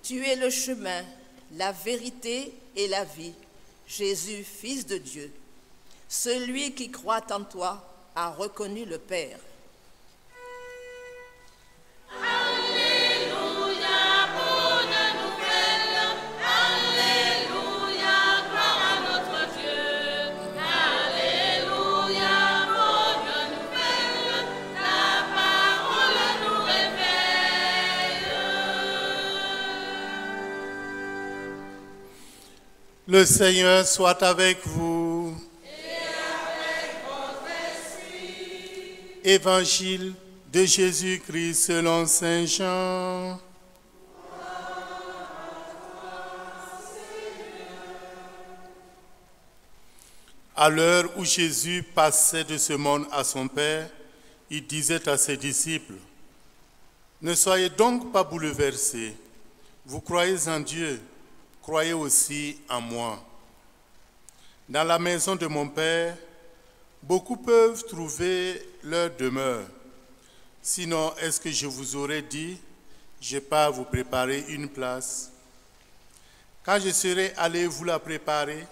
Tu es le chemin, la vérité et la vie, Jésus, Fils de Dieu. Celui qui croit en toi a reconnu le Père. Le Seigneur soit avec vous. Et avec votre esprit. Évangile de Jésus-Christ selon Saint Jean. À l'heure où Jésus passait de ce monde à son Père, il disait à ses disciples, « Ne soyez donc pas bouleversés. Vous croyez en Dieu, croyez aussi en moi. Dans la maison de mon Père, beaucoup peuvent trouver leur demeure. Sinon, est-ce que je vous aurais dit, je pars vous préparer une place? Quand je serai allé vous la préparer,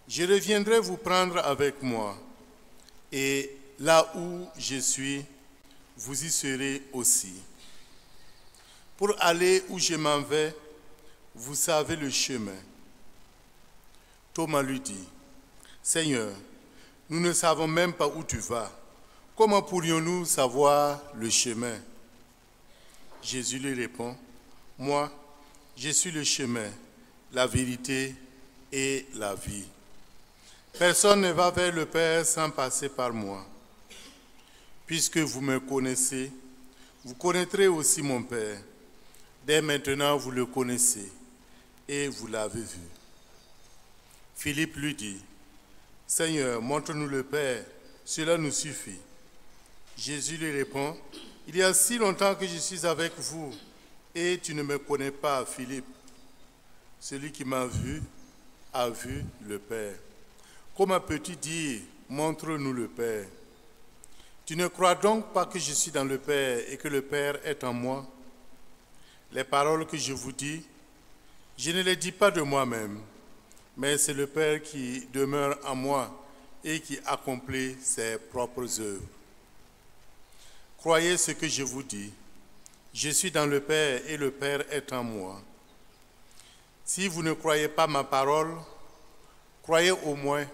je reviendrai vous prendre avec moi. Et là où je suis, vous y serez aussi. Pour aller où je m'en vais, vous savez le chemin. » Thomas lui dit, « Seigneur, nous ne savons même pas où tu vas. Comment pourrions-nous savoir le chemin? » Jésus lui répond, « Moi, je suis le chemin, la vérité et la vie. Personne ne va vers le Père sans passer par moi. Puisque vous me connaissez, vous connaîtrez aussi mon Père. Dès maintenant, vous le connaissez et vous l'avez vu. » Philippe lui dit, « Seigneur, montre-nous le Père, cela nous suffit. » Jésus lui répond, « Il y a si longtemps que je suis avec vous et tu ne me connais pas, Philippe. Celui qui m'a vu a vu le Père. Comment peux-tu dire, montre-nous le Père? Tu ne crois donc pas que je suis dans le Père et que le Père est en moi? Les paroles que je vous dis, je ne les dis pas de moi-même, mais c'est le Père qui demeure en moi et qui accomplit ses propres œuvres. Croyez ce que je vous dis. Je suis dans le Père et le Père est en moi. Si vous ne croyez pas ma parole, croyez au moins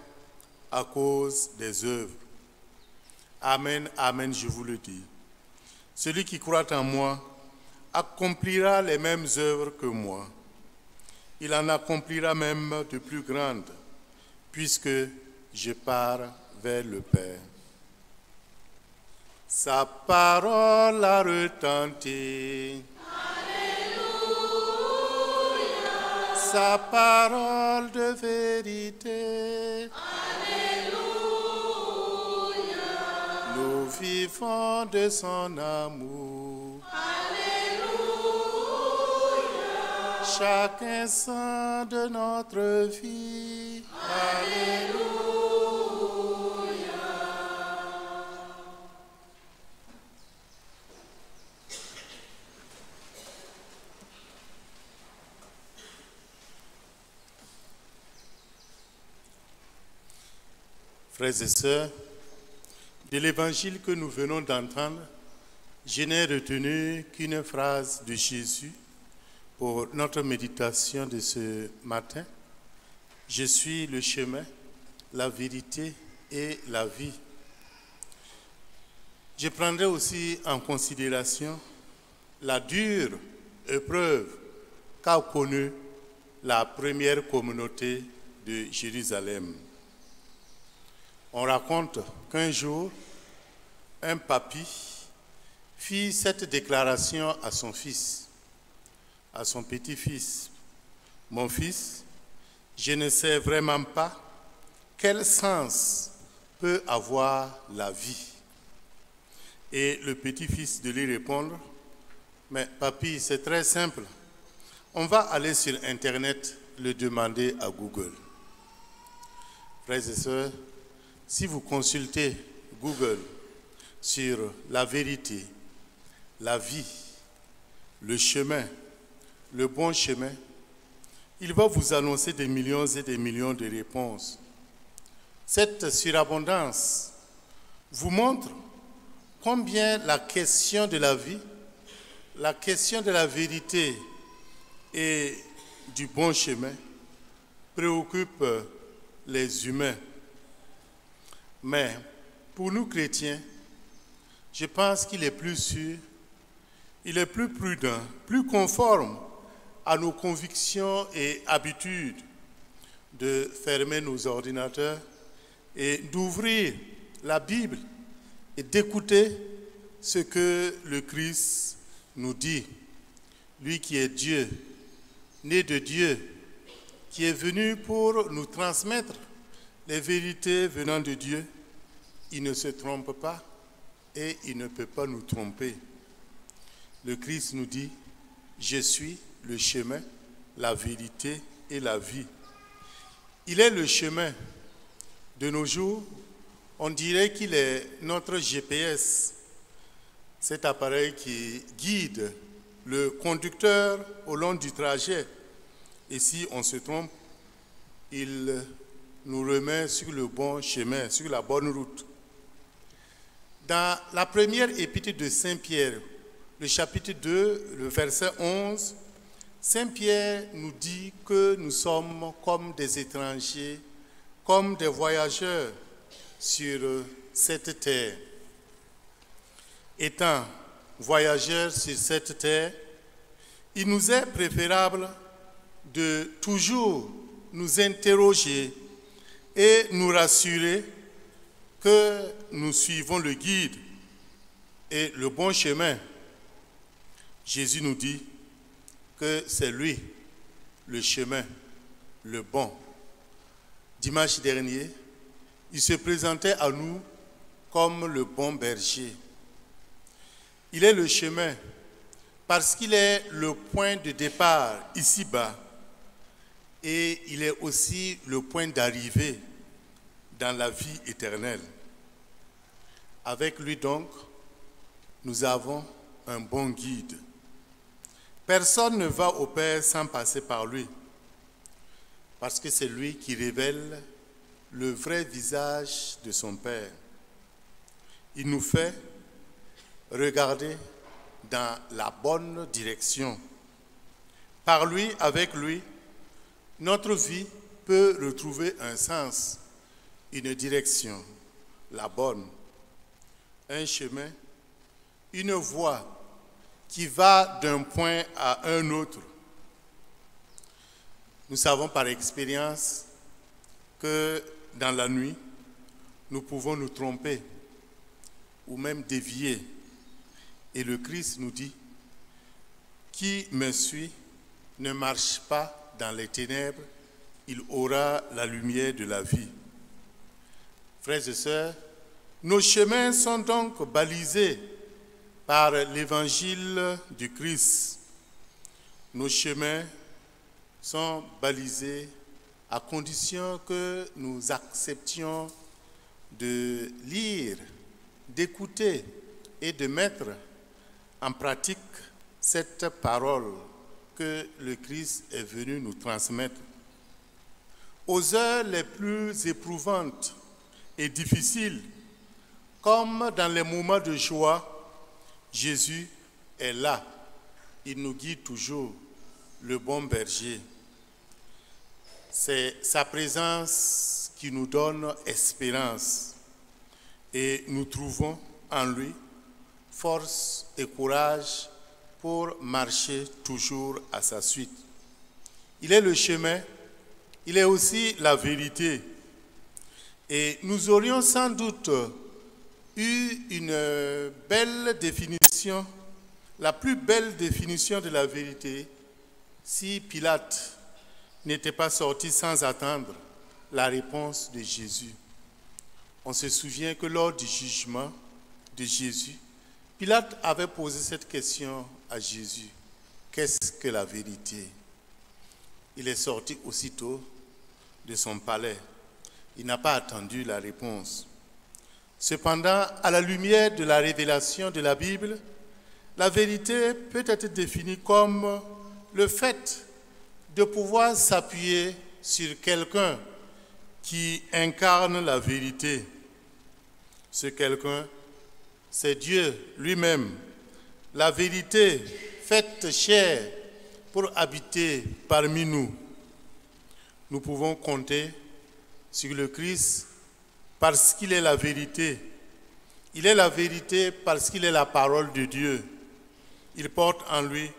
à cause des œuvres. Amen, amen, je vous le dis. Celui qui croit en moi accomplira les mêmes œuvres que moi. Il en accomplira même de plus grandes, puisque je pars vers le Père. » Sa parole a retenti. Alléluia. Sa parole de vérité. Alléluia. Nous vivons de son amour. Chaque instant de notre vie. Alléluia. Frères et sœurs, de l'évangile que nous venons d'entendre, je n'ai retenu qu'une phrase de Jésus pour notre méditation de ce matin. Je suis le chemin, la vérité et la vie. Je prendrai aussi en considération la dure épreuve qu'a connue la première communauté de Jérusalem. On raconte qu'un jour, un papy fit cette déclaration à son fils, à son petit-fils. « Mon fils, je ne sais vraiment pas quel sens peut avoir la vie. » Et le petit-fils de lui répondre, « Mais papy, c'est très simple. On va aller sur Internet le demander à Google. » Frères et sœurs, si vous consultez Google sur la vérité, la vie, le chemin, le bon chemin, il va vous annoncer des millions et des millions de réponses. Cette surabondance vous montre combien la question de la vie, la question de la vérité et du bon chemin préoccupe les humains. Mais pour nous chrétiens, je pense qu'il est plus sûr, il est plus prudent, plus conforme à nos convictions et habitudes de fermer nos ordinateurs et d'ouvrir la Bible et d'écouter ce que le Christ nous dit. Lui qui est Dieu, né de Dieu, qui est venu pour nous transmettre les vérités venant de Dieu, il ne se trompe pas et il ne peut pas nous tromper. Le Christ nous dit, je suis le chemin, la vérité et la vie. Il est le chemin. De nos jours, on dirait qu'il est notre GPS, cet appareil qui guide le conducteur au long du trajet. Et si on se trompe, il nous remet sur le bon chemin, sur la bonne route. Dans la première épître de Saint Pierre, le chapitre 2, le verset 11, Saint Pierre nous dit que nous sommes comme des étrangers, comme des voyageurs sur cette terre. Étant voyageurs sur cette terre, il nous est préférable de toujours nous interroger et nous rassurer que nous suivons le guide et le bon chemin. Jésus nous dit que c'est lui, le chemin, le bon. Dimanche dernier, il se présentait à nous comme le bon berger. Il est le chemin parce qu'il est le point de départ ici-bas et il est aussi le point d'arrivée dans la vie éternelle. Avec lui donc, nous avons un bon guide. Personne ne va au Père sans passer par lui, parce que c'est lui qui révèle le vrai visage de son Père. Il nous fait regarder dans la bonne direction. Par lui, avec lui, notre vie peut retrouver un sens, une direction, la bonne, un chemin, une voie qui va d'un point à un autre. Nous savons par expérience que dans la nuit, nous pouvons nous tromper ou même dévier. Et le Christ nous dit, qui me suit ne marche pas dans les ténèbres, il aura la lumière de la vie. Frères et sœurs, nos chemins sont donc balisés par l'évangile du Christ. Nos chemins sont balisés à condition que nous acceptions de lire, d'écouter et de mettre en pratique cette parole que le Christ est venu nous transmettre. Aux heures les plus éprouvantes et difficiles, comme dans les moments de joie, Jésus est là. Il nous guide toujours, le bon berger. C'est sa présence qui nous donne espérance. Et nous trouvons en lui force et courage pour marcher toujours à sa suite. Il est le chemin, il est aussi la vérité. Et nous aurions sans doute eu une belle définition, la plus belle définition de la vérité, si Pilate n'était pas sorti sans attendre la réponse de Jésus. On se souvient que lors du jugement de Jésus, Pilate avait posé cette question à Jésus. Qu'est-ce que la vérité? Il est sorti aussitôt de son palais. Il n'a pas attendu la réponse. Cependant, à la lumière de la révélation de la Bible, la vérité peut être définie comme le fait de pouvoir s'appuyer sur quelqu'un qui incarne la vérité, ce quelqu'un, c'est Dieu lui-même, la vérité faite chair pour habiter parmi nous. Nous pouvons compter sur le Christ parce qu'il est la vérité. Il est la vérité parce qu'il est la parole de Dieu. Il porte en lui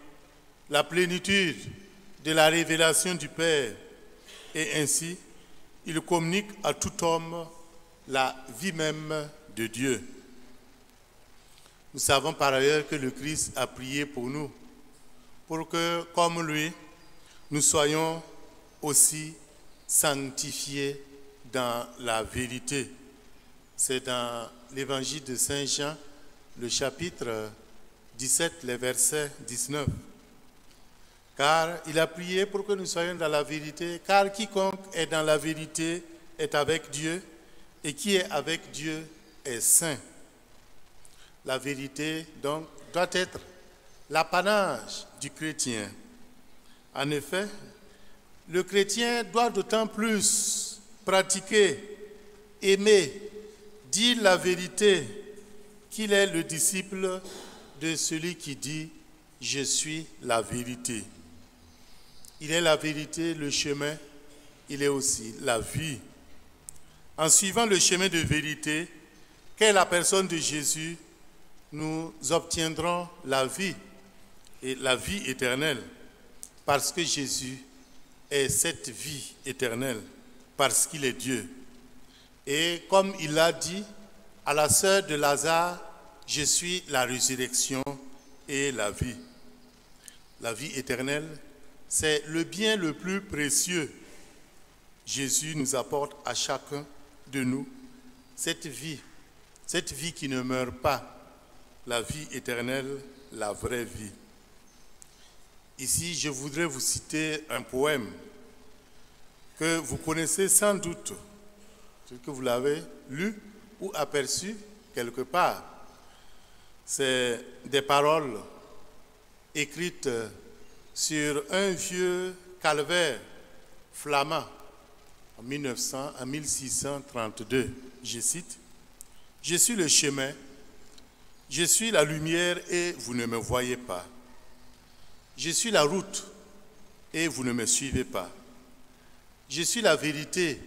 la plénitude de la révélation du Père et ainsi il communique à tout homme la vie même de Dieu. Nous savons par ailleurs que le Christ a prié pour nous, pour que, comme lui, nous soyons aussi sanctifiés dans la vérité. C'est dans l'évangile de Saint Jean, le chapitre 17, les versets 19. Car il a prié pour que nous soyons dans la vérité, car quiconque est dans la vérité est avec Dieu, et qui est avec Dieu est saint. La vérité, donc, doit être l'apanage du chrétien. En effet, le chrétien doit d'autant plus pratiquer, aimer, dire la vérité qu'il est le disciple de celui qui dit « Je suis la vérité ». Il est la vérité, le chemin, il est aussi la vie. En suivant le chemin de vérité, qu'est la personne de Jésus, nous obtiendrons la vie et la vie éternelle, parce que Jésus est cette vie éternelle, parce qu'il est Dieu. Et comme il l'a dit à la sœur de Lazare, je suis la résurrection et la vie. La vie éternelle, c'est le bien le plus précieux. Jésus nous apporte à chacun de nous cette vie qui ne meurt pas, la vie éternelle, la vraie vie. Ici, je voudrais vous citer un poème que vous connaissez sans doute, que vous l'avez lu ou aperçu quelque part. C'est des paroles écrites sur un vieux calvaire flamand en 1632. Je cite: « Je suis le chemin, je suis la lumière et vous ne me voyez pas. Je suis la route et vous ne me suivez pas. Je suis la vérité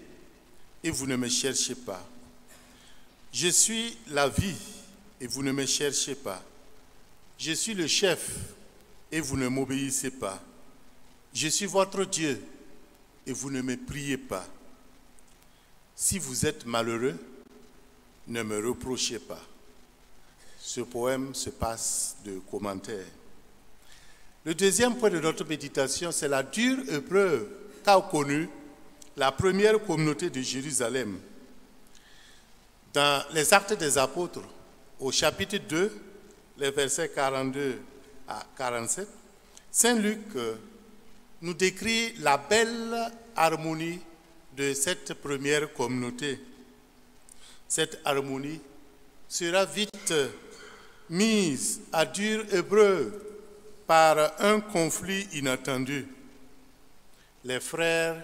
et vous ne me cherchez pas. Je suis la vie et vous ne me cherchez pas. Je suis le chef et vous ne m'obéissez pas. Je suis votre Dieu et vous ne me priez pas. Si vous êtes malheureux, ne me reprochez pas. » Ce poème se passe de commentaires. Le deuxième point de notre méditation, c'est la dure épreuve qu'a connue la première communauté de Jérusalem. Dans les Actes des Apôtres, au chapitre 2, les versets 42 à 47, Saint Luc nous décrit la belle harmonie de cette première communauté. Cette harmonie sera vite mise à dure épreuve par un conflit inattendu. Les frères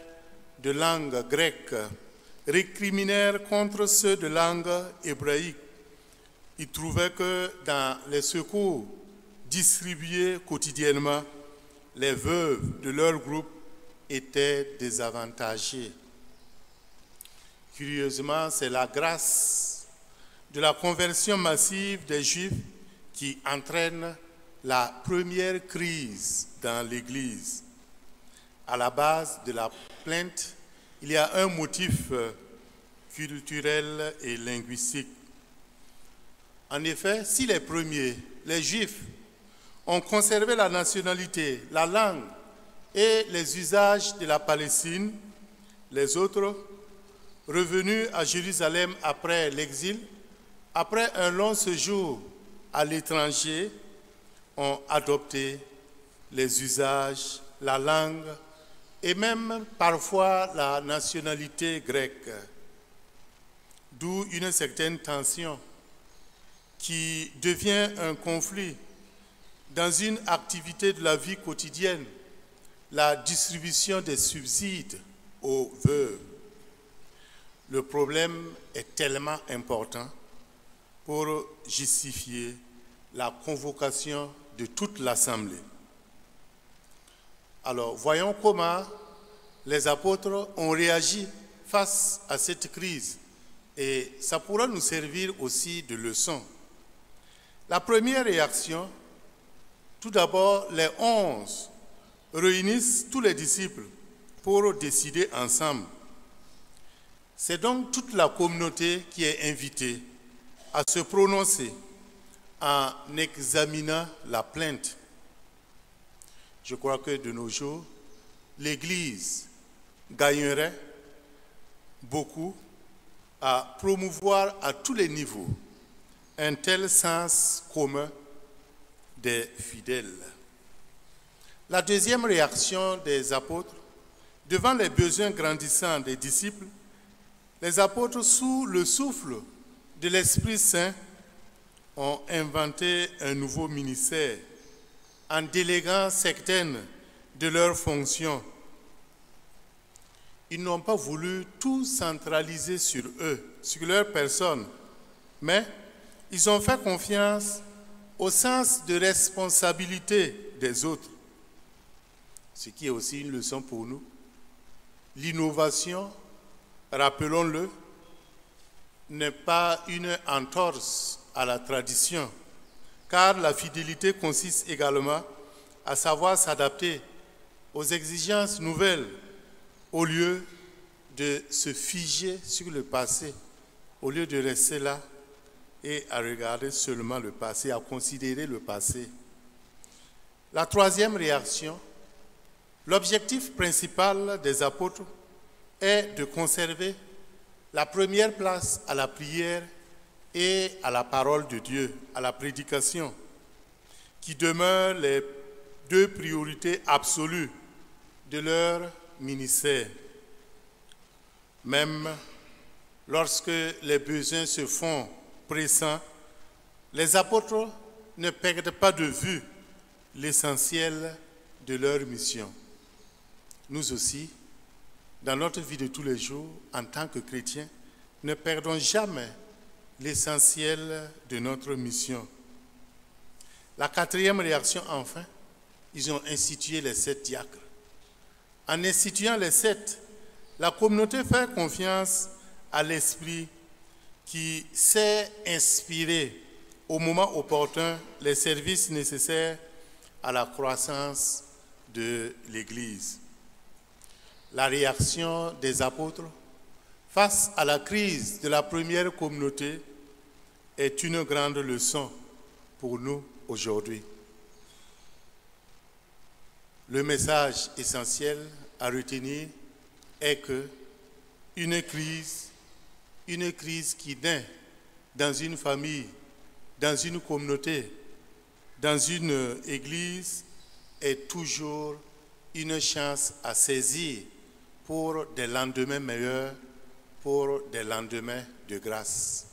de langue grecque récriminèrent contre ceux de langue hébraïque. Ils trouvaient que dans les secours distribués quotidiennement, les veuves de leur groupe étaient désavantagées. Curieusement, c'est la grâce de la conversion massive des Juifs qui entraîne la première crise dans l'Église. À la base de la plainte, il y a un motif culturel et linguistique. En effet, si les premiers, les Juifs, ont conservé la nationalité, la langue et les usages de la Palestine, les autres, revenus à Jérusalem après l'exil, après un long séjour à l'étranger, ont adopté les usages, la langue et même parfois la nationalité grecque. D'où une certaine tension qui devient un conflit dans une activité de la vie quotidienne la distribution des subsides aux veuves. Le problème est tellement important pour justifier la convocation de toute l'Assemblée. Alors, voyons comment les apôtres ont réagi face à cette crise et ça pourra nous servir aussi de leçon. La première réaction, tout d'abord, les 11 réunissent tous les disciples pour décider ensemble. C'est donc toute la communauté qui est invitée à se prononcer en examinant la plainte. Je crois que de nos jours, l'Église gagnerait beaucoup à promouvoir à tous les niveaux un tel sens commun des fidèles. La deuxième réaction des apôtres, devant les besoins grandissants des disciples, les apôtres, sous le souffle de l'Esprit Saint, ont inventé un nouveau ministère en déléguant certaines de leurs fonctions. Ils n'ont pas voulu tout centraliser sur eux, sur leur personne, mais ils ont fait confiance au sens de responsabilité des autres, ce qui est aussi une leçon pour nous. L'innovation, rappelons-le, n'est pas une entorse à la tradition, car la fidélité consiste également à savoir s'adapter aux exigences nouvelles au lieu de se figer sur le passé, au lieu de rester là et à regarder seulement le passé, à considérer le passé. La troisième réaction, l'objectif principal des apôtres est de conserver la première place à la prière et à la parole de Dieu, à la prédication, qui demeurent les deux priorités absolues de leur ministère. Même lorsque les besoins se font pressants, les apôtres ne perdent pas de vue l'essentiel de leur mission. Nous aussi, dans notre vie de tous les jours, en tant que chrétiens, ne perdons jamais l'essentiel de notre mission. La quatrième réaction, enfin, ils ont institué les 7 diacres. En instituant les 7, la communauté fait confiance à l'Esprit qui sait inspirer au moment opportun les services nécessaires à la croissance de l'Église. La réaction des apôtres face à la crise de la première communauté est une grande leçon pour nous aujourd'hui. Le message essentiel à retenir est que une crise qui naît dans une famille, dans une communauté, dans une église, est toujours une chance à saisir pour des lendemains meilleurs, pour des lendemains de grâce.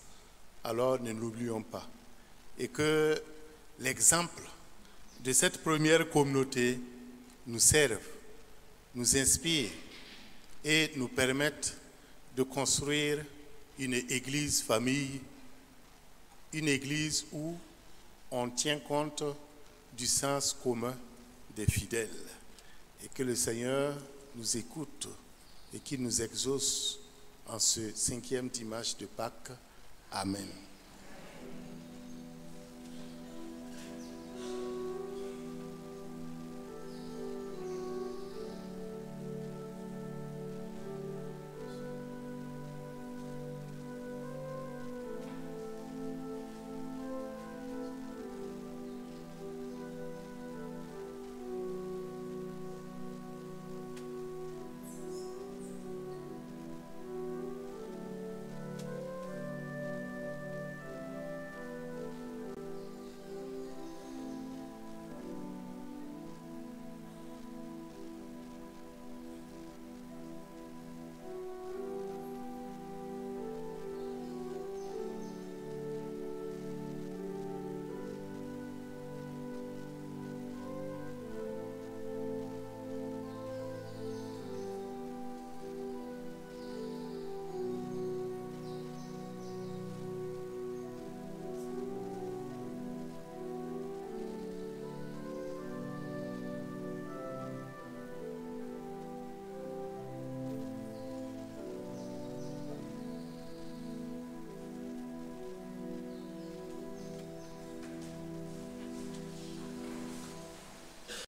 Alors ne l'oublions pas. Et que l'exemple de cette première communauté nous serve, nous inspire et nous permette de construire une église famille, une église où on tient compte du sens commun des fidèles. Et que le Seigneur nous écoute et qu'il nous exauce en ce 5e dimanche de Pâques. Amen.